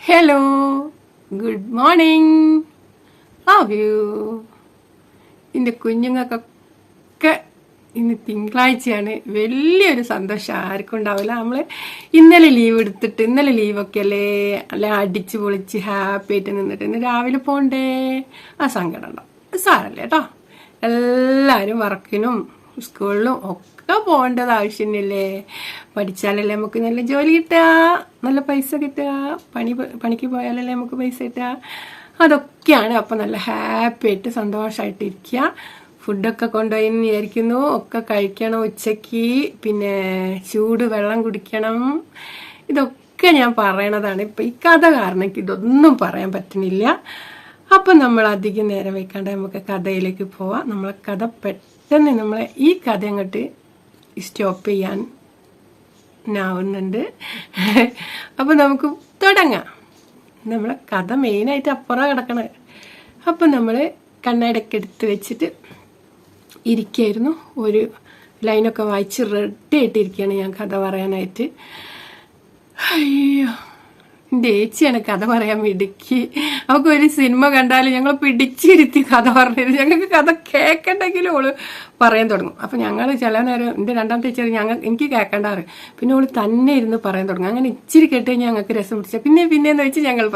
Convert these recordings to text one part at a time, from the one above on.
Hello, good morning. How you? എൻ്റെ കുഞ്ഞുങ്ങൾക്കൊക്കെ ഇന്ന് തിങ്കളാഴ്ചയാണ്. വലിയൊരു സന്തോഷം ആർക്കും ഉണ്ടാവില്ല. നമ്മൾ ഇന്നലെ ലീവ് എടുത്തിട്ട് ഇന്നലെ ലീവൊക്കെ അല്ലേ അടിച്ച് പൊളിച്ച് ഹാപ്പി ആയിട്ട് നിന്നിട്ട് ഇന്ന് രാവിലെ പോകണ്ടേ, ആ സങ്കടം ഉണ്ടാവും. സാരല്ലേ കേട്ടോ, എല്ലാവരും വർക്കിനും സ്കൂളിലും ഒക്കെ പോകേണ്ടത് ആവശ്യമില്ലേ. പഠിച്ചാലല്ലേ നമുക്ക് നല്ല ജോലി കിട്ടുക, നല്ല പൈസ കിട്ടുക. പണിക്ക് പോയാലല്ലേ നമുക്ക് പൈസ കിട്ടുക. അതൊക്കെയാണ്. അപ്പം നല്ല ഹാപ്പി ആയിട്ട് സന്തോഷമായിട്ട് ഇരിക്കുക. ഫുഡൊക്കെ കൊണ്ടുപോയി വിചാരിക്കുന്നു, ഒക്കെ കഴിക്കണം ഉച്ചയ്ക്ക്. പിന്നെ ചൂട് വെള്ളം കുടിക്കണം. ഇതൊക്കെ ഞാൻ പറയണതാണ്. ഇപ്പം ഈ കഥ കാരണം എനിക്ക് ഇതൊന്നും പറയാൻ പറ്റുന്നില്ല. അപ്പം നമ്മൾ അധികം നേരം വെക്കാണ്ട് നമുക്ക് കഥയിലേക്ക് പോവാം. നമ്മളെ കഥ പെട്ടെന്ന് നമ്മളെ ഈ കഥ അങ്ങോട്ട് സ്റ്റോപ്പ് ചെയ്യാൻ ആവുന്നുണ്ട്. അപ്പം നമുക്ക് തുടങ്ങാം. നമ്മളെ കഥ മെയിനായിട്ട് അപ്പുറം കിടക്കണത്. അപ്പം നമ്മൾ കണ്ണാടൊക്കെ എടുത്ത് വെച്ചിട്ട് ഇരിക്കുകയായിരുന്നു. ഒരു ലൈനൊക്കെ വായിച്ച് റെഡി ആയിട്ടിരിക്കുകയാണ് ഞാൻ കഥ പറയാനായിട്ട്. അയ്യോ, എൻ്റെ ഏച്ചിയാണ് കഥ പറയാൻ മിടുക്കി. അവൾക്ക് ഒരു സിനിമ കണ്ടാലും ഞങ്ങൾ പിടിച്ചിരുത്തി കഥ പറഞ്ഞിരുന്നു. ഞങ്ങൾക്ക് കഥ കേൾക്കണ്ടെങ്കിലും ഓള് പറയാൻ തുടങ്ങും. അപ്പം ഞങ്ങൾ ചില നേരം എൻ്റെ രണ്ടാമത്തെ ചേച്ചി എനിക്ക് കേൾക്കേണ്ടാറ്, പിന്നെ ഓള് തന്നെ ഇരുന്ന് പറയാൻ തുടങ്ങും. അങ്ങനെ ഇച്ചിരി കേട്ട് കഴിഞ്ഞാൽ ഞങ്ങൾക്ക് രസം പിടിച്ചാൽ പിന്നെയെന്ന് വെച്ച് ഞങ്ങൾ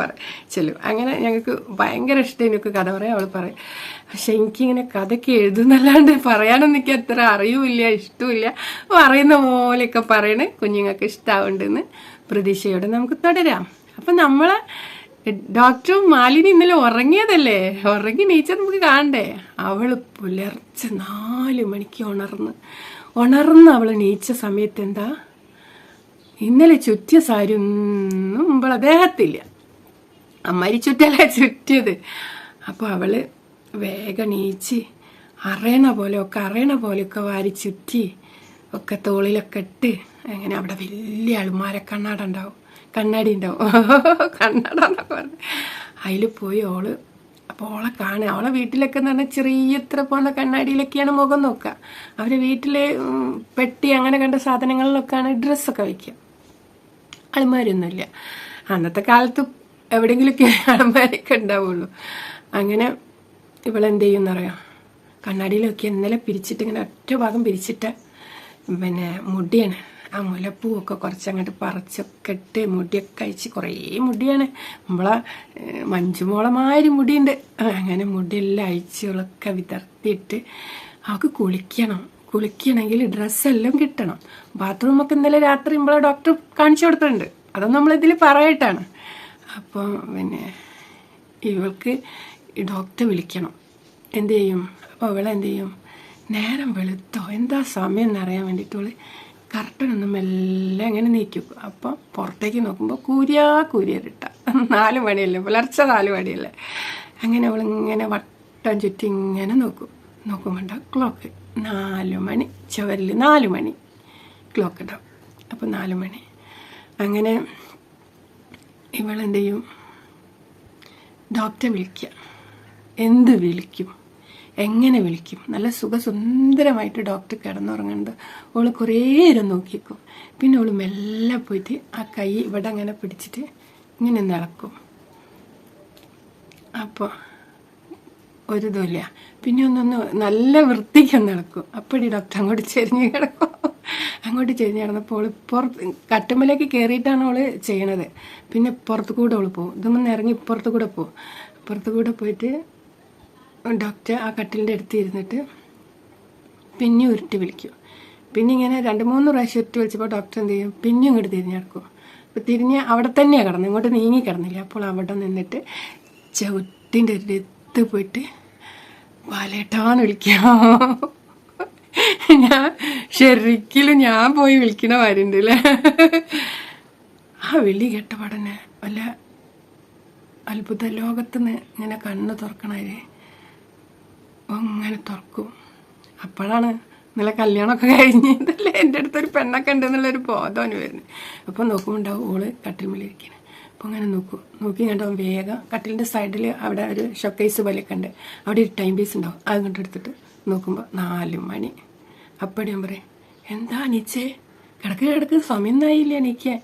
ചെല്ലും. അങ്ങനെ ഞങ്ങൾക്ക് ഭയങ്കര ഇഷ്ടം എനിക്ക് കഥ പറയാൻ. അവൾ പറയും. പക്ഷെ എനിക്കിങ്ങനെ കഥയ്ക്ക് എഴുതുന്നല്ലാണ്ട് പറയാനൊന്നും എനിക്ക് അത്ര അറിയുമില്ല, ഇഷ്ടമില്ല. പറയുന്ന പോലെയൊക്കെ പറയണേ കുഞ്ഞുങ്ങൾക്ക് ഇഷ്ടമാവുണ്ടെന്ന് പ്രതീക്ഷയോടെ നമുക്ക് തുടരാം. അപ്പം നമ്മളെ ഡോക്ടറും മാലിനി ഇന്നലെ ഉറങ്ങിയതല്ലേ, ഉറങ്ങി നീച്ച നമുക്ക് കാണണ്ടേ. അവള് പുലർച്ചെ 4 മണിക്ക് ഉണർന്ന് അവള് നീച്ച സമയത്ത് എന്താ, ഇന്നലെ ചുറ്റിയ സാരി ഒന്നും മുമ്പ് അദ്ദേഹത്തില്ല, അമ്മാരി ചുറ്റല്ല ചുറ്റിയത്. അപ്പോൾ അവള് വേഗം നീച്ച് അറിയണ പോലെയൊക്കെ വാരി ചുറ്റി ഒക്കെ തോളിലൊക്കെ ഇട്ട് അങ്ങനെ അവിടെ വലിയ അളുമാര കണ്ണാടി ഉണ്ടാവും കണ്ണാട എന്നൊക്കെ പറഞ്ഞ് അതിൽ പോയി ഓള്. അപ്പോൾ ഓളെ കാണുക. അവളെ വീട്ടിലൊക്കെ എന്ന് പറഞ്ഞാൽ ചെറിയ ഇത്ര പോകുന്ന കണ്ണാടിയിലൊക്കെയാണ് മുഖം നോക്കുക. അവരെ വീട്ടിലെ പെട്ടി അങ്ങനെ കണ്ട സാധനങ്ങളിലൊക്കെയാണ് ഡ്രസ്സൊക്കെ വയ്ക്കുക. അളുമാരൊന്നുമില്ല. അന്നത്തെ കാലത്ത് എവിടെയെങ്കിലുമൊക്കെ അളുമാരൊക്കെ ഉണ്ടാവുള്ളൂ. അങ്ങനെ ഇവളെന്ത് ചെയ്യുമെന്നറിയാം, കണ്ണാടിയിലൊക്കെ ഇന്നലെ പിരിച്ചിട്ട് ഇങ്ങനെ ഒറ്റ ഭാഗം പിരിച്ചിട്ട് പിന്നെ മുടിയാണ്, ആ മുലപ്പൂവൊക്കെ കുറച്ചങ്ങോട്ട് പറിച്ചൊക്കെ ഇട്ട് മുടിയൊക്കെ അയച്ച് കുറേ മുടിയാണ്. നമ്മളെ മഞ്ജുമോളമാതിരി മുടിയുണ്ട്. അങ്ങനെ മുടിയെല്ലാം അയച്ചുകളൊക്കെ വിതർത്തിയിട്ട് അവൾക്ക് കുളിക്കണമെങ്കിൽ ഡ്രസ്സെല്ലാം കിട്ടണം. ബാത്റൂമൊക്കെ ഇന്നലെ രാത്രി നമ്മളെ ഡോക്ടർ കാണിച്ചു കൊടുത്തിട്ടുണ്ട്. അതൊന്നും നമ്മളിതിൽ പറയട്ടാണ്. അപ്പോൾ പിന്നെ ഇവൾക്ക് ഡോക്ടറെ വിളിക്കണം. എന്ത് ചെയ്യും, അപ്പോൾ അവളെന്ത് ചെയ്യും, നേരം വെളുത്തോ എന്താ സമയം എന്നറിയാൻ വേണ്ടിയിട്ടുള്ള കറക്റ്റനൊന്ന് മെല്ലെ അങ്ങനെ നീക്കി. അപ്പം പുറത്തേക്ക് നോക്കുമ്പോൾ കൂരിയറിട്ട 4 മണിയല്ലേ, പുലർച്ചെ 4 മണിയല്ലേ. അങ്ങനെ അവളിങ്ങനെ വട്ടം ചുറ്റി ഇങ്ങനെ നോക്കുമ്പോണ്ട ക്ലോക്ക് 4 മണി, ചുവരിൽ 4 മണി ക്ലോക്ക് ഉണ്ടാവും. അപ്പം 4 മണി. അങ്ങനെ ഇവളെന്ത് ചെയ്യും, ഡോക്ടറെ വിളിക്കുക. എന്ത് വിളിക്കും, എങ്ങനെ വിളിക്കും? നല്ല സുഖസുന്ദരമായിട്ട് ഡോക്ടർ കിടന്നുറങ്ങുന്നുണ്ട്. ഓള് കുറേ നേരം നോക്കിയേക്കും. പിന്നെ ഓള് മെല്ലെ പോയിട്ട് ആ കൈ ഇവിടെ അങ്ങനെ പിടിച്ചിട്ട് ഇങ്ങനെ നിളക്കും. അപ്പോൾ ഒരു ഇതുമില്ല. പിന്നെ ഒന്നൊന്ന് നല്ല വൃത്തിക്കൊന്ന് ഇളക്കും. അപ്പോഴി ഡോക്ടർ അങ്ങോട്ട് ചെരിഞ്ഞ് കിടന്നപ്പോൾ ഓള് കട്ടുമ്മലേക്ക് കയറിയിട്ടാണ് ഓള് ചെയ്യണത്. പിന്നെ പുറത്തു കൂടെ ഓള് പോകും. ഇതൊന്ന് ഇറങ്ങി പുറത്തു കൂടെ പോയിട്ട് ഡോക്ടർ ആ കട്ടിലിൻ്റെ അടുത്ത് ഇരുന്നിട്ട് പിന്നെ ഉരുട്ടി വിളിക്കും. പിന്നെ ഇങ്ങനെ 2-3 പ്രാവശ്യം ഉരുട്ടി വിളിച്ചപ്പോൾ ഡോക്ടർ എന്ത് ചെയ്യും, പിന്നെ ഇങ്ങോട്ട് തിരിഞ്ഞെടുക്കും. അപ്പോൾ തിരിഞ്ഞ് അവിടെ തന്നെയാണ് കിടന്നത്, ഇങ്ങോട്ട് നീങ്ങി കിടന്നില്ല. അപ്പോൾ അവിടെ നിന്നിട്ട് ചവിട്ടിൻ്റെ അടുത്ത് പോയിട്ട് വാലേട്ടാന്ന് വിളിക്കാം. ഞാൻ പോയി വിളിക്കണ കാര്യമുണ്ടല്ലേ. ആ വിളി കേട്ട പാടന്നെ വല്ല അത്ഭുത ലോകത്തുനിന്ന് ഇങ്ങനെ കണ്ണ് തുറക്കണവരെ അങ്ങനെ തുറക്കും. അപ്പോഴാണ് ഇന്നലെ കല്യാണമൊക്കെ കഴിഞ്ഞതല്ലേ, എൻ്റെ അടുത്തൊരു പെണ്ണൊക്കെ ഉണ്ടെന്നുള്ളൊരു ബോധമാണ് വരുന്നത്. അപ്പോൾ നോക്കുമ്പോൾ ഉണ്ടാവും ഓള് കട്ടിൽമേലിരിക്കുന്നത്. അപ്പോൾ അങ്ങനെ നോക്കി കണ്ടാവും വേഗം കട്ടിലിൻ്റെ സൈഡിൽ അവിടെ ഒരു ഷോക്കേസ് പോലെയൊക്കെ ഉണ്ട്. അവിടെ ഒരു ടൈം പീസ് ഉണ്ടാവും. അത് കണ്ട് എടുത്തിട്ട് നോക്കുമ്പോൾ 4 മണി. അപ്പോൾ ഞാൻ പറയും, എന്താ നീച്ചേ, കിടക്ക് സമയം ഒന്നായില്ല എനിക്ക്.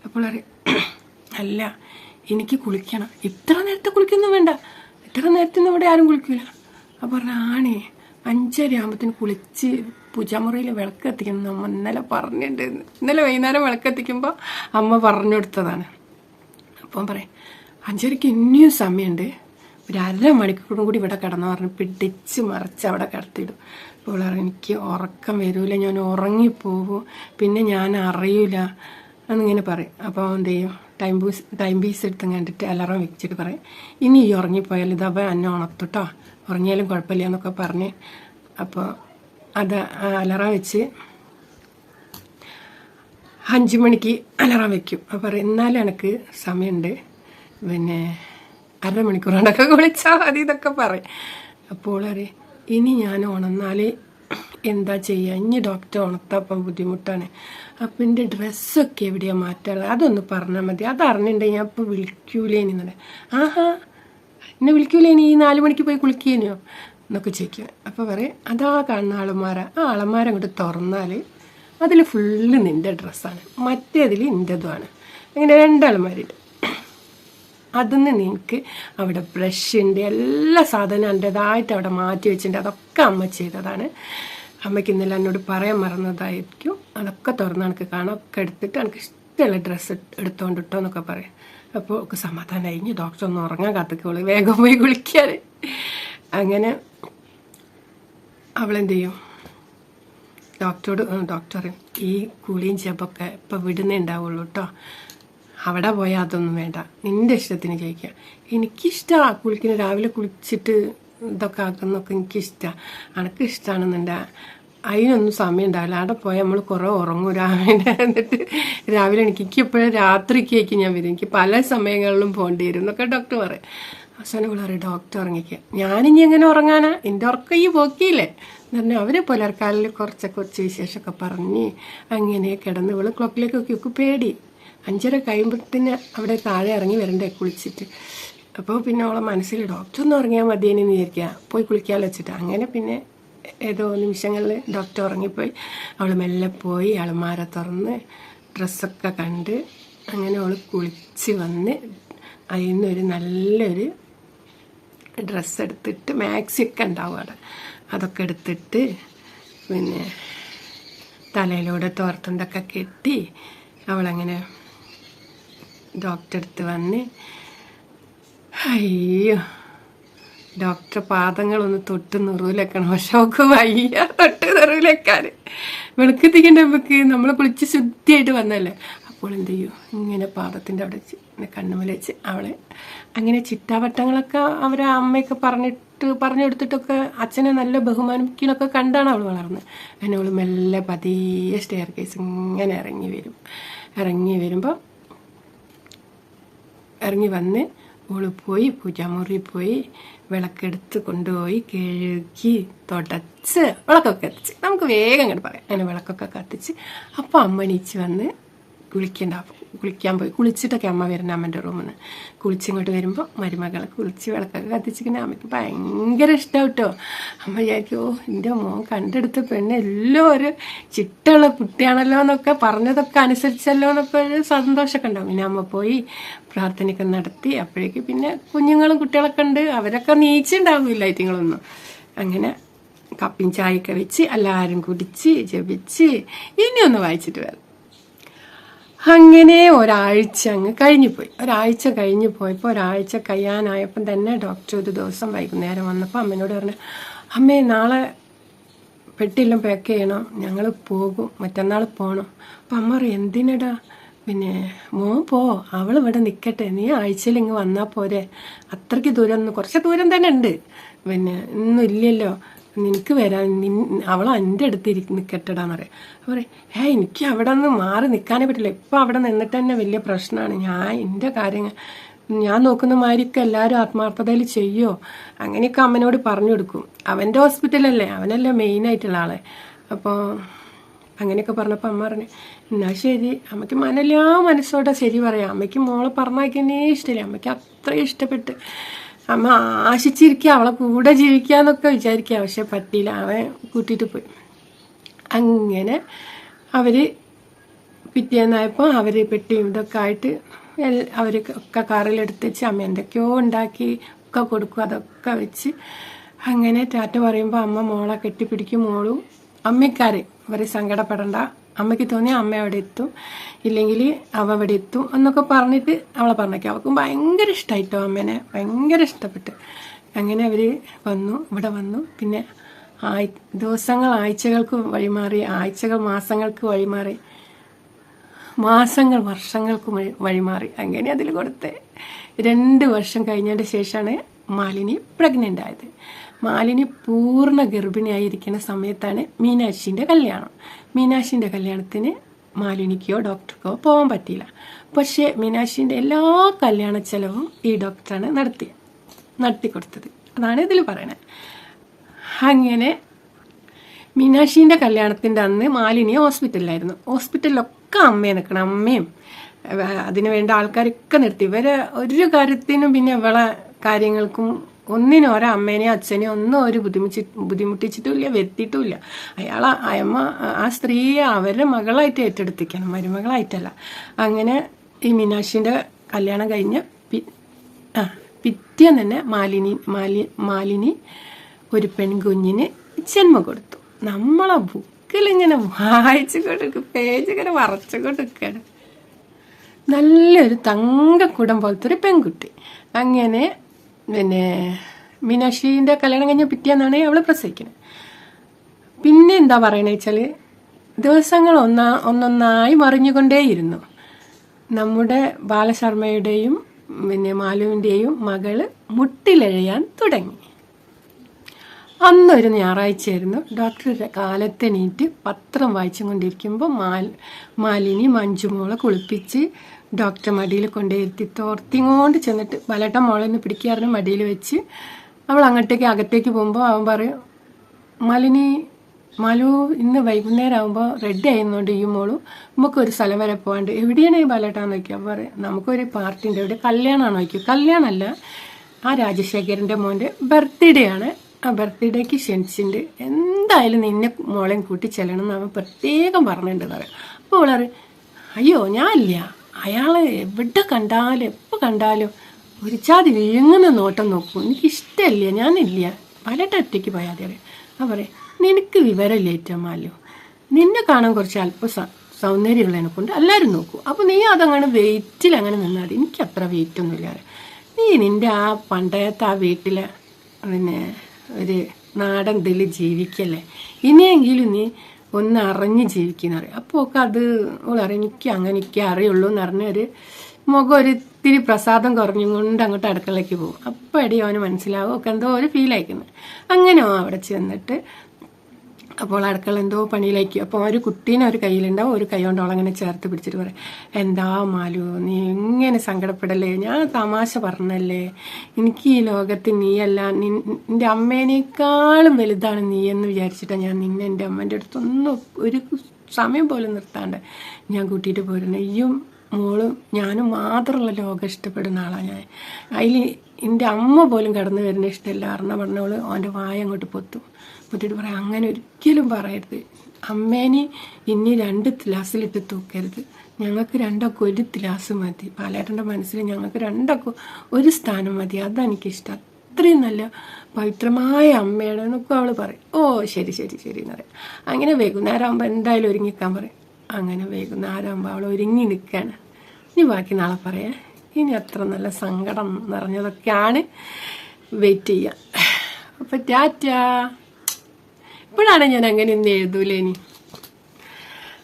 അപ്പോൾ അറിയാം, അല്ല എനിക്ക് കുളിക്കണം. ഇത്ര നേരത്തെ കുളിക്കൊന്നും വേണ്ട, ഇത്ര നേരത്തൊന്നും ഇവിടെ ആരും കുളിക്കില്ല. അപ്പോൾ പറഞ്ഞ ആണേ 5:30 ആകുമ്പോഴത്തേന് കുളിച്ച് പൂജാമുറിയിൽ വിളക്ക് കത്തിക്കണം അമ്മ ഇന്നലെ പറഞ്ഞിട്ടുണ്ട്. ഇന്നലെ വൈകുന്നേരം വിളക്ക് കത്തിക്കുമ്പോൾ അമ്മ പറഞ്ഞു കൊടുത്തതാണ്. അപ്പം പറയും 5:30 ഇനിയും സമയമുണ്ട്, ഒരു 1/2 മണിക്കൂറും കൂടി ഇവിടെ കിടന്നു പറഞ്ഞ് പിടിച്ച് മറിച്ച് അവിടെ കിടത്തിയിടും. അപ്പോൾ എനിക്ക് ഉറക്കം വരില്ല, ഞാൻ ഉറങ്ങിപ്പോവും, പിന്നെ ഞാൻ അറിയില്ല എന്നിങ്ങനെ പറയും. അപ്പോൾ എന്ത് ചെയ്യും, ടൈം പീസ് എടുത്ത് കണ്ടിട്ട് അലാറം വെച്ചിട്ട് പറയും ഇനി ഈ ഉറങ്ങിപ്പോയാൽ ഇതപ്പോൾ എന്നെ ഉണർത്തുട്ടോ, ഉറങ്ങിയാലും കുഴപ്പമില്ല എന്നൊക്കെ പറഞ്ഞ്. അപ്പോൾ അത് അലാറം വെച്ച് 5 മണിക്ക് അലാറം വെക്കും. അപ്പോൾ പറയും എന്നാലും എനിക്ക് സമയമുണ്ട്, പിന്നെ 1/2 മണിക്കൂർ കൊണ്ടൊക്കെ കുളിച്ചാൽ മതി എന്നൊക്കെ പറയും. അപ്പോൾ അറിയാം ഇനി ഞാൻ ഉണർന്നാൽ എന്താ ചെയ്യുക, ഇനി ഡോക്ടർ ഉണർത്തപ്പം ബുദ്ധിമുട്ടാണ്, അപ്പം എൻ്റെ ഡ്രസ്സൊക്കെ എവിടെയാണ് മാറ്റാനുള്ളത് അതൊന്ന് പറഞ്ഞാൽ മതി, അതറിഞ്ഞിട്ടുണ്ടെങ്കിൽ ഞാൻ ഇപ്പോൾ വിളിക്കൂലേനിന്നുണ്ട്. ആഹാ എന്നെ വിളിക്കൂലേനി, ഈ 4 മണിക്ക് പോയി കുളിക്കേനോ എന്നൊക്കെ ചോദിക്കും. അപ്പോൾ പറയും അതാ കാണുന്ന അളമാര, ആ അളമാര അങ്ങോട്ട് തുറന്നാൽ അതിൽ ഫുള്ള് നിൻ്റെ ഡ്രസ്സാണ്, മറ്റേതിൽ നിൻ്റെതുമാണ്. അങ്ങനെ 2 അളമാരുണ്ട്. അതിന്ന് നിനക്ക് അവിടെ ബ്രഷ് ഉണ്ട്, എല്ലാ സാധനവും എൻ്റെതായിട്ട് അവിടെ മാറ്റി വെച്ചിട്ടുണ്ട്, അതൊക്കെ അമ്മ ചെയ്തതാണ്. അമ്മയ്ക്ക് ഇന്നലെ എന്നോട് പറയാൻ മറന്നതായിരിക്കും. അതൊക്കെ തുറന്ന് എനിക്ക് കാണാം, ഒക്കെ എടുത്തിട്ട് എനിക്ക് ഇഷ്ടമുള്ള ഡ്രസ്സ് എടുത്തോണ്ടിട്ടോ എന്നൊക്കെ പറയും. അപ്പോൾ ഒക്കെ സമാധാനം കഴിഞ്ഞ് ഡോക്ടർ ഒന്ന് ഉറങ്ങാൻ കാത്തിക്കോളൂ, വേഗം പോയി കുളിക്കാൻ. അങ്ങനെ അവളെന്ത് ചെയ്യും, ഡോക്ടർ ഈ കുളിയും ചെപ്പൊക്കെ ഇപ്പം വിടുന്നേ ഉണ്ടാവുള്ളൂ കേട്ടോ, അവിടെ പോയാൽ അതൊന്നും വേണ്ട, നിൻ്റെ ഇഷ്ടത്തിന് ചോദിക്കുക. എനിക്കിഷ്ടമാണ് കുളിക്കുന്ന, രാവിലെ കുളിച്ചിട്ട് ഇതൊക്കെ ആക്കുന്നതൊക്കെ എനിക്കിഷ്ടമാണ്, അനക്ക് ഇഷ്ടമാണെന്നുണ്ട അതിനൊന്നും സമയം ഉണ്ടാവില്ല. അവിടെ പോയാൽ നമ്മൾ കുറേ ഉറങ്ങും രാവിലെ, എന്നിട്ട് രാവിലെ എനിക്കെപ്പോഴും രാത്രിക്കേക്ക് ഞാൻ വരും, എനിക്ക് പല സമയങ്ങളിലും പോകേണ്ടി വരും എന്നൊക്കെ ഡോക്ടർ പറയും. അവസാനം പറയും ഡോക്ടർ ഉറങ്ങിക്കുക, ഞാനിനി എങ്ങനെ ഉറങ്ങാനാ, എൻ്റെ ഉറക്കം ഈ പോക്കിയില്ലേ എന്ന് പറഞ്ഞാൽ അവർ പുലർക്കാലിൽ കുറച്ച് വിശേഷമൊക്കെ പറഞ്ഞ് അങ്ങനെ കിടന്ന് ഇവള് ക്ലോക്കിലേക്കൊക്കെ പേടി 5:30 കഴിയുമ്പോഴത്തേന് അവിടെ താഴെ ഇറങ്ങി വരണ്ടേ കുളിച്ചിട്ട്. അപ്പോൾ പിന്നെ അവളെ മനസ്സിൽ ഡോക്ടർ ഒന്ന് ഉറങ്ങിയാൽ മതിയെന്ന് വിചാരിക്കുക, പോയി കുളിക്കാമല്ലോ വെച്ചിട്ട്. അങ്ങനെ പിന്നെ ഏതോ നിമിഷങ്ങളിൽ ഡോക്ടർ ഉറങ്ങിപ്പോയി. അവൾ മെല്ലെ പോയി അളമാര തുറന്ന് ഡ്രസ്സൊക്കെ കണ്ട് അങ്ങനെ അവൾ കുളിച്ച് വന്ന് അതിൽ നിന്നൊരു നല്ലൊരു ഡ്രസ്സ് എടുത്തിട്ട്, മാക്സിയൊക്കെ ഉണ്ടാവും അവിടെ, അതൊക്കെ എടുത്തിട്ട് പിന്നെ തലയിലൂടെ തോർത്തുണ്ടൊക്കെ കെട്ടി അവളങ്ങനെ ഡോക്ടർ അടുത്ത് വന്ന് അയ്യോ ഡോക്ടർ പാദങ്ങളൊന്ന് തൊട്ട് നിറൂലെക്കണം, പക്ഷെ അവൾക്ക് വയ്യ തൊട്ട് നിറൂലെക്കാൻ. വെളുക്കത്തിക്കണ്ടപ്പോക്ക് നമ്മൾ കുളിച്ച് ശുദ്ധിയായിട്ട് വന്നല്ലേ. അപ്പോൾ എന്ത് ചെയ്യും, ഇങ്ങനെ പാദത്തിൻ്റെ അവിടെ വെച്ച് കണ്ണുമല വെച്ച് അവളെ അങ്ങനെ ചിട്ടാവട്ടങ്ങളൊക്കെ അവരെ അമ്മയൊക്കെ പറഞ്ഞു കൊടുത്തിട്ടൊക്കെ അച്ഛനെ നല്ല ബഹുമാനിക്കണൊക്കെ കണ്ടാണ് അവൾ വളർന്നത്. അങ്ങനെ അവൾ മെല്ലെ പതിയെ സ്റ്റെയർ കേസ് ഇങ്ങനെ ഇറങ്ങി വരുമ്പോൾ ഇറങ്ങി വന്ന് ഓള് പോയി പൂജാമുറി പോയി വിളക്കെടുത്ത് കൊണ്ടുപോയി കഴുകി തുടച്ച് വിളക്കൊക്കെ കത്തിച്ച്, നമുക്ക് വേഗം ഇങ്ങോട്ട് പറയാം. അങ്ങനെ വിളക്കൊക്കെ കത്തിച്ച് അപ്പോൾ അമ്മ എണീച്ച് വന്ന് കുളിക്കാൻ പോയി. കുളിച്ചിട്ടൊക്കെ അമ്മ വരുന്ന അമ്മൻ്റെ റൂമിൽ നിന്ന് കുളിച്ചിങ്ങോട്ട് വരുമ്പോൾ മരുമകളെ കുളിച്ച് വിളക്കൊക്കെ കത്തിച്ചിങ്ങനെ അമ്മയ്ക്ക് ഭയങ്കര ഇഷ്ടം കേട്ടോ. അമ്മ വിചാരിക്കും എൻ്റെ മോൻ കണ്ടെടുത്ത പെണ്ണ് എല്ലാം ഒരു ചിട്ടുള്ള കുട്ടിയാണല്ലോ എന്നൊക്കെ പറഞ്ഞതൊക്കെ അനുസരിച്ചല്ലോ എന്നൊക്കെ ഒരു സന്തോഷമൊക്കെ ഉണ്ടാവും. പിന്നെ അമ്മ പോയി പ്രാർത്ഥനയൊക്കെ നടത്തി. അപ്പോഴേക്ക് പിന്നെ കുഞ്ഞുങ്ങളും കുട്ടികളൊക്കെ ഉണ്ട്, അവരൊക്കെ നീച്ചുണ്ടാവില്ല ഐറ്റങ്ങളൊന്നും. അങ്ങനെ കപ്പിയും ചായയൊക്കെ വെച്ച് എല്ലാവരും കുടിച്ച് ജപിച്ച് ഇനിയൊന്ന് വായിച്ചിട്ട് വരാം. അങ്ങനെ ഒരാഴ്ച അങ്ങ് കഴിഞ്ഞുപോയി. ഒരാഴ്ച കഴിഞ്ഞു പോയപ്പോൾ ഒരാഴ്ച കഴിയാനായപ്പം തന്നെ ഡോക്ടർ ഒരു ദിവസം വൈകുന്നേരം വന്നപ്പോൾ അമ്മേനോട് പറഞ്ഞു, അമ്മേ നാളെ പെട്ടിയെല്ലാം പാക്ക് ചെയ്യണം, ഞങ്ങൾ പോകും, മറ്റന്നാൾ പോകണം. അപ്പം അമ്മ പറയും എന്തിനടാ, പിന്നെ മോൻ പോ, അവൾ ഇവിടെ നിൽക്കട്ടെ, നീ ആഴ്ചയിൽ ഇങ്ങ് വന്നാൽ പോരെ, അത്രയ്ക്ക് ദൂരം കുറച്ച് ദൂരം തന്നെ ഉണ്ട്, പിന്നെ ഇന്നും ഇല്ലല്ലോ, നിനക്ക് വരാൻ അവൾ എൻ്റെ അടുത്ത് നിൽക്കട്ടെടാന്ന് പറയാം. പറയും എനിക്ക് അവിടെ നിന്ന് മാറി നിൽക്കാനേ പറ്റില്ല, ഇപ്പം അവിടെ നിന്നിട്ട് തന്നെ വലിയ പ്രശ്നമാണ്, എൻ്റെ കാര്യങ്ങൾ ഞാൻ നോക്കുന്ന മാതിരിയൊക്കെ എല്ലാവരും ആത്മാർത്ഥതയിൽ ചെയ്യുമോ അങ്ങനെയൊക്കെ അമ്മനോട് പറഞ്ഞു കൊടുക്കും. അവൻ്റെ ഹോസ്പിറ്റലല്ലേ, അവനല്ലേ മെയിനായിട്ടുള്ള ആളെ. അപ്പോൾ അങ്ങനെയൊക്കെ പറഞ്ഞപ്പോൾ അമ്മ പറഞ്ഞു എന്നാൽ ശരി. അമ്മയ്ക്ക് മനസ്സോടെ ശരി പറയാം. അമ്മയ്ക്ക് മോളെ പറഞ്ഞയക്കുന്നേ ഇഷ്ടമില്ല, അമ്മയ്ക്ക് അത്രയും ഇഷ്ടപ്പെട്ട് അമ്മ ആശിച്ചിരിക്കുക അവളെ കൂടെ ജീവിക്കാന്നൊക്കെ വിചാരിക്കുക. പക്ഷെ പറ്റിയില്ല, അവൻ കൂട്ടിയിട്ട് പോയി. അങ്ങനെ അവർ പിറ്റേന്നായപ്പോൾ അവർ പെട്ടിയും ഇതൊക്കെ ആയിട്ട് അവരൊക്കെ കാറിലെടുത്ത് വെച്ച് അമ്മ എന്തൊക്കെയോ ഉണ്ടാക്കി ഒക്കെ കൊടുക്കും. അതൊക്കെ വെച്ച് അങ്ങനെ ടാറ്റ പറയുമ്പോൾ അമ്മ മോളെ കെട്ടിപ്പിടിക്കും. മോളും അമ്മക്കാരെ അവർ സങ്കടപ്പെടണ്ട, അമ്മയ്ക്ക് തോന്നിയാൽ അമ്മ അവിടെ എത്തും, ഇല്ലെങ്കിൽ അവ അവിടെ എത്തും എന്നൊക്കെ പറഞ്ഞിട്ട് അവളെ പറഞ്ഞേക്കും. അവൾക്കും ഭയങ്കര ഇഷ്ടമായിട്ടോ, അമ്മേനെ ഭയങ്കര ഇഷ്ടപ്പെട്ട്. അങ്ങനെ അവർ വന്നു, ഇവിടെ വന്നു. പിന്നെ ദിവസങ്ങൾ ആഴ്ചകൾക്ക് വഴിമാറി, ആഴ്ചകൾ മാസങ്ങൾക്ക് വഴിമാറി, മാസങ്ങൾ വർഷങ്ങൾക്ക് വഴിമാറി. അങ്ങനെ അതിൽ കൊടുത്ത് 2 വർഷം കഴിഞ്ഞതിൻ്റെ ശേഷമാണ് മാലിനി പ്രഗ്നൻ്റ് ആയത്. മാലിനി പൂർണ്ണ ഗർഭിണിയായിരിക്കുന്ന സമയത്താണ് മീനാക്ഷിൻ്റെ കല്യാണം. മീനാക്ഷിൻ്റെ കല്യാണത്തിന് മാലിനിക്കോ ഡോക്ടർക്കോ പോകാൻ പറ്റിയില്ല. പക്ഷേ മീനാക്ഷിൻ്റെ എല്ലാ കല്യാണ ചെലവും ഈ ഡോക്ടറാണ് നടത്തിക്കൊടുത്തത്. അതാണ് ഇതിൽ പറയണത്. അങ്ങനെ മീനാക്ഷിൻ്റെ കല്യാണത്തിൻ്റെ അന്ന് മാലിനി ഹോസ്പിറ്റലിലായിരുന്നു. ഹോസ്പിറ്റലിലൊക്കെ അമ്മയെ നിൽക്കണം, അമ്മയും അതിനു വേണ്ട ആൾക്കാരൊക്കെ നിർത്തി. ഇവരെ ഒരു കാര്യത്തിനും പിന്നെ ഇവളെ കാര്യങ്ങൾക്കും ഒന്നിനും ഓരോ അമ്മേനെയോ അച്ഛനെയോ ഒന്നും ഒരു ബുദ്ധിമുട്ടിച്ചിട്ടുമില്ല, വരുത്തിയിട്ടുമില്ല. അയമ്മ ആ സ്ത്രീയെ അവരുടെ മകളായിട്ട് ഏറ്റെടുത്തിക്കണം, മരുമകളായിട്ടല്ല. അങ്ങനെ ഈ മീനാക്ഷിൻ്റെ കല്യാണം കഴിഞ്ഞ് പിറ്റേന്ന് തന്നെ മാലിനി ഒരു പെൺകുഞ്ഞിന് ജന്മം കൊടുത്തു. നമ്മളെ ബുക്കിലിങ്ങനെ വായിച്ചുകൊണ്ടിരിക്കും, പേജ് ഇങ്ങനെ വറച്ചുകൊണ്ടിരിക്കുകയാണ്. നല്ലൊരു തങ്കക്കുടം പോലത്തെ ഒരു പെൺകുട്ടി. അങ്ങനെ പിന്നെ മീനാക്ഷിൻ്റെ കല്യാണം കഴിഞ്ഞ പിറ്റേന്നാണ് അവൾ പ്രസവിക്കുന്നത്. പിന്നെ എന്താ പറയണത് വെച്ചാൽ ദിവസങ്ങൾ ഒന്നൊന്നായി മറിഞ്ഞുകൊണ്ടേയിരുന്നു. നമ്മുടെ ബാലശർമ്മയുടെയും പിന്നെ മാലുവിൻ്റെയും മകള് മുട്ടിലെഴയാൻ തുടങ്ങി. അന്നൊരു ഞായറാഴ്ചയായിരുന്നു. ഡോക്ടർ കാലത്തെണീറ്റ് പത്രം വായിച്ചും കൊണ്ടിരിക്കുമ്പോൾ മാലിനി മഞ്ജുമോളെ കുളിപ്പിച്ച് ഡോക്ടർ മടിയിൽ കൊണ്ടുവരുത്തി തോർത്തിങ്ങോണ്ട് ചെന്നിട്ട് വലട്ടം മോളെന്ന് പിടിക്കാറിന് മടിയിൽ വെച്ച് അവൾ അകത്തേക്ക് പോകുമ്പോൾ അവൻ പറയും, മാലു ഇന്ന് വൈകുന്നേരം ആകുമ്പോൾ റെഡി ആയിരുന്നോണ്ട് ഈ മോളും നമുക്കൊരു സ്ഥലം വരെ പോകാണ്ട്. എവിടെയാണ് ഈ ബാലേട്ടാന്ന് നോക്കിയാൽ അപ്പോൾ പറയും നമുക്കൊരു പാർട്ടിൻ്റെ എവിടെ കല്യാണമാണോ നോക്കിയോ. കല്യാണമല്ല, ആ രാജശേഖരൻ്റെ മോൻ്റെ ബർത്ത്ഡേ ആണ്. ആ ബർത്ത്ഡേക്ക് ക്ഷണിച്ചിട്ടുണ്ട്, എന്തായാലും നിന്നെ മോളെയും കൂട്ടി ചെല്ലണം എന്ന് അവൻ പ്രത്യേകം പറഞ്ഞിട്ടുണ്ടെന്ന് പറയാം. അപ്പോൾ അവളറി അയ്യോ ഞാനില്ല, അയാൾ എവിടെ കണ്ടാലും എപ്പോൾ കണ്ടാലും ഒരു ചാതി വിഴുങ്ങുന്ന നോട്ടം നോക്കും, എനിക്കിഷ്ടമില്ല, ഞാനില്ല, പലട്ട ഒറ്റയ്ക്ക് പോയാൽ മതി അറിയാം. ആ പറയാം നിനക്ക് വിവരമില്ല ഏറ്റവും മാലു, നിന്നെ കാണാൻ കുറച്ച് അല്പ സൗന്ദര്യമുള്ളതിനെ കൊണ്ട് എല്ലാവരും നോക്കൂ. അപ്പോൾ നീ അതങ്ങനെ വെയിറ്റിൽ അങ്ങനെ നിന്നാൽ മതി, എനിക്ക് അത്ര വെയിറ്റൊന്നുമില്ല അറിയാം. നീ നിൻ്റെ ആ പണ്ടത്തെ ആ വീട്ടിലെ പിന്നെ ഒരു നാടൻ ഇതിൽ ജീവിക്കല്ലേ, ഇനിയെങ്കിലും നീ ഒന്ന് അറിഞ്ഞ് ജീവിക്കുന്ന അറിയാം. അപ്പോൾ ഒക്കെ അത് അറിയാം, എനിക്ക് അറിയുള്ളൂ എന്ന് പറഞ്ഞൊരു മുഖം ഒരിത്തിരി പ്രസാദം കുറഞ്ഞുകൊണ്ട് അങ്ങോട്ട് അടുക്കളയ്ക്ക് പോകും. അപ്പോൾ എടി അവന് മനസ്സിലാവും ഒക്കെ എന്തോ ഒരു ഫീൽ അയക്കുന്നത്. അങ്ങനെ അവിടെ ചെന്നിട്ട് അപ്പോൾ അടുക്കള എന്തോ പണിയിലായിരിക്കും. അപ്പോൾ ഒരു കുട്ടീനെ ഒരു കയ്യിലുണ്ടാവും, ഒരു കൈ കൊണ്ട് അവളങ്ങനെ ചേർത്ത് പിടിച്ചിട്ട് പറയും, എന്താ മാലു നീ ഇങ്ങനെ സങ്കടപ്പെടല്ലേ, ഞാൻ തമാശ പറഞ്ഞല്ലേ, എനിക്ക് ഈ ലോകത്ത് നീയല്ല, നിൻ്റെ അമ്മേനേക്കാളും വലുതാണ് നീ എന്ന് വിചാരിച്ചിട്ടാണ് ഞാൻ നിന്നെ എൻ്റെ അമ്മേൻ്റെ അടുത്തൊന്നും ഒരു സമയം പോലും നിർത്താണ്ട് ഞാൻ കൂട്ടിയിട്ട് പോരുന്നത്. നീയും മോളും ഞാനും മാത്രമുള്ള ലോകം ഇഷ്ടപ്പെടുന്ന ആളാണ് ഞാൻ. അതിൽ എൻ്റെ അമ്മ പോലും കടന്നു വരുന്ന ഇഷ്ടമല്ല. പറഞ്ഞവള് അവൻ്റെ വായ അങ്ങോട്ട് പൊത്തിട്ട് പറയാം, അങ്ങനെ ഒരിക്കലും പറയരുത്, അമ്മേനെ ഇനി 2 ത്ലാസിലിട്ട് തൂക്കരുത്, ഞങ്ങൾക്ക് 2 ഒരു ത്ലാസ് മതി, പാലേട്ടൻ്റെ മനസ്സിൽ ഞങ്ങൾക്ക് 2 ഒരു സ്ഥാനം മതി, അതെനിക്കിഷ്ടം, അത്രയും നല്ല പവിത്രമായ അമ്മയുടെ എന്നൊക്കെ അവൾ പറയും. ഓ ശരി ശരി ശരി എന്ന് പറയും. അങ്ങനെ വൈകുന്നേരം ആകുമ്പോൾ എന്തായാലും ഒരുങ്ങിക്കാൻ പറയും. അങ്ങനെ വൈകുന്നേരം ആകുമ്പോൾ അവൾ ഒരുങ്ങി നിൽക്കുകയാണ്. ഇനി ബാക്കി നാളെ പറയാം. ഇനി അത്ര നല്ല സങ്കടം നിറഞ്ഞതൊക്കെയാണ്, വെയിറ്റ് ചെയ്യാം. അപ്പം ടാറ്റാ. ഇപ്പോഴാണ് ഞാൻ അങ്ങനെ ഒന്നും എഴുതൂലേ ഇനി.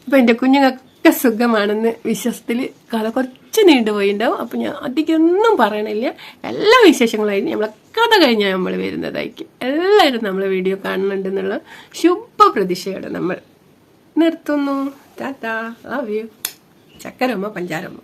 അപ്പം എൻ്റെ കുഞ്ഞുങ്ങൾക്ക് സുഖമാണെന്ന് വിശ്വസത്തിൽ കഥ കുറച്ച് നീണ്ടുപോയിണ്ടാവും. അപ്പം ഞാൻ അധികമൊന്നും പറയണില്ല, എല്ലാ വിശേഷങ്ങളായിരുന്നു നമ്മളെ കഥ കഴിഞ്ഞാൽ നമ്മൾ വരുന്നതായിരിക്കും. എല്ലാവരും നമ്മളെ വീഡിയോ കാണുന്നുണ്ടെന്നുള്ള ശുഭ പ്രതീക്ഷയോടെ നമ്മൾ നിർത്തുന്നു. Tata, love you. ചക്കരമ്മ പഞ്ചാരമ്മ.